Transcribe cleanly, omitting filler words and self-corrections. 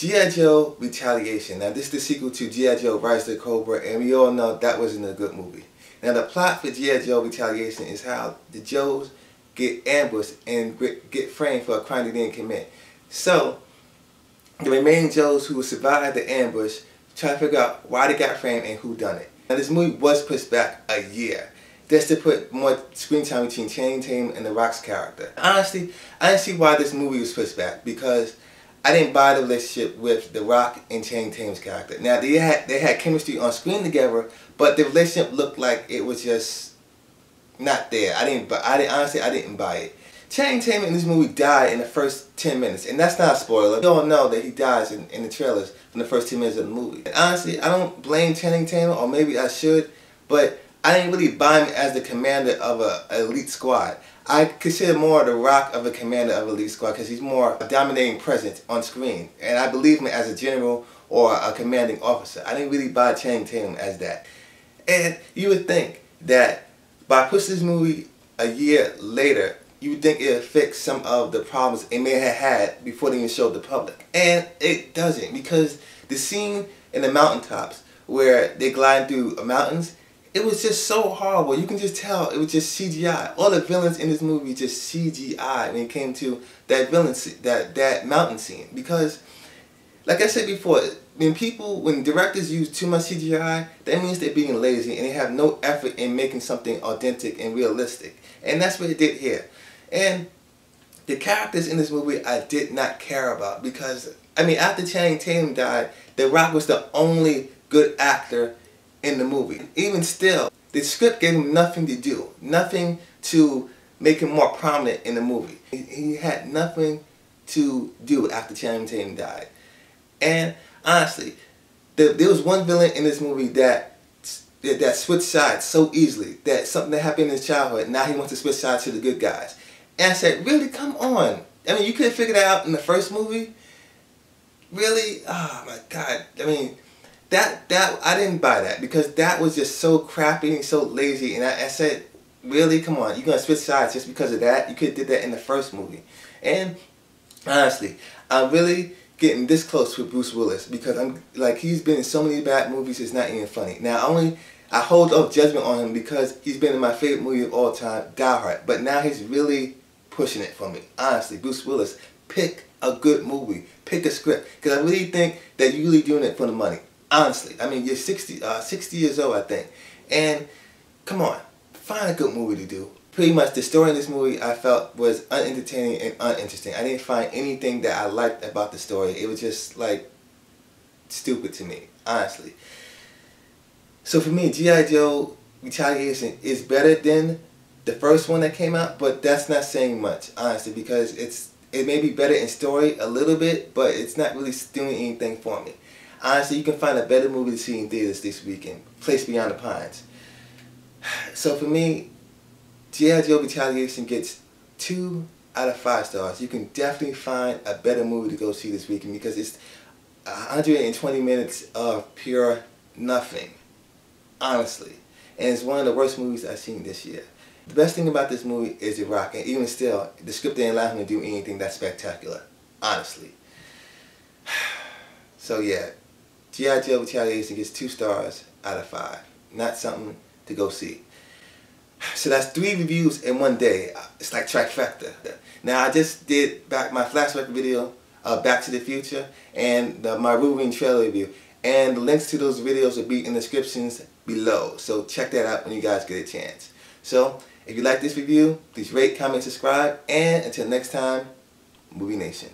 G.I. Joe Retaliation. Now this is the sequel to G.I. Joe Rise of the Cobra, and we all know that wasn't a good movie. Now the plot for G.I. Joe Retaliation is how the Joes get ambushed and get framed for a crime they didn't commit. So the remaining Joes who survived the ambush try to figure out why they got framed and who done it. Now this movie was pushed back a year just to put more screen time between Channing Tatum and The Rock's character. Honestly, I didn't see why this movie was pushed back because I didn't buy the relationship with The Rock and Channing Tatum's character. Now they had chemistry on screen together, but the relationship looked like it was just not there. Honestly, I didn't buy it. Channing Tatum in this movie died in the first 10 minutes, and that's not a spoiler. We all know that he dies in the trailers from the first 10 minutes of the movie. And honestly, I don't blame Channing Tatum, or maybe I should, but I didn't really buy him as the commander of an elite squad. I consider more The Rock of a commander of an elite squad because he's more a dominating presence on screen. And I believe him as a general or a commanding officer. I didn't really buy Channing Tatum as that. And you would think that by pushing this movie a year later, you would think it would fix some of the problems it may have had before they even showed the public. And it doesn't, because the scene in the mountaintops where they glide through mountains, it was just so horrible. You can just tell it was just CGI. All the villains in this movie just CGI when it came to that that mountain scene. Because, like I said before, when directors use too much CGI, that means they're being lazy and they have no effort in making something authentic and realistic. And that's what it did here. And the characters in this movie I did not care about because, I mean, after Channing Tatum died, The Rock was the only good actor in the movie. Even still, the script gave him nothing to do, nothing to make him more prominent in the movie. He had nothing to do after Channing Tatum died. And honestly, there was one villain in this movie that switched sides so easily, that something that happened in his childhood, now he wants to switch sides to the good guys. And I said, really, come on. I mean, you could have figured it out in the first movie. Really? Oh my God. I mean, I didn't buy that because that was just so crappy and so lazy. And I said, really, come on, you're gonna switch sides just because of that? You could have did that in the first movie. And honestly, I'm really getting this close with Bruce Willis because he's been in so many bad movies, it's not even funny. Now I hold up judgment on him because he's been in my favorite movie of all time, Die Hard. But now he's really pushing it for me. Honestly, Bruce Willis, pick a good movie, pick a script, because I really think that you're really doing it for the money. Honestly, I mean, you're 60 years old, I think, and come on, find a good movie to do. Pretty much the story in this movie I felt was unentertaining and uninteresting. I didn't find anything that I liked about the story. It was just like stupid to me, honestly. So for me, G.I. Joe Retaliation is better than the first one that came out, but that's not saying much, honestly, because it may be better in story a little bit, but it's not really doing anything for me. Honestly, you can find a better movie to see in theaters this weekend, Place Beyond the Pines. So for me, G.I. Joe Retaliation gets 2 out of 5 stars. You can definitely find a better movie to go see this weekend because it's 120 minutes of pure nothing, honestly. And it's one of the worst movies I've seen this year. The best thing about this movie is The Rock, and even still, the script didn't allow him to do anything that's spectacular, honestly. So yeah, G.I. Joe Retaliation gets 2 stars out of 5. Not something to go see. So that's 3 reviews in one day. It's like trifecta. Now I just did my flashback video, Back to the Future, and my Wolverine trailer review. And the links to those videos will be in the descriptions below. So check that out when you guys get a chance. So if you like this review, please rate, comment, subscribe, and until next time, Movie Nation.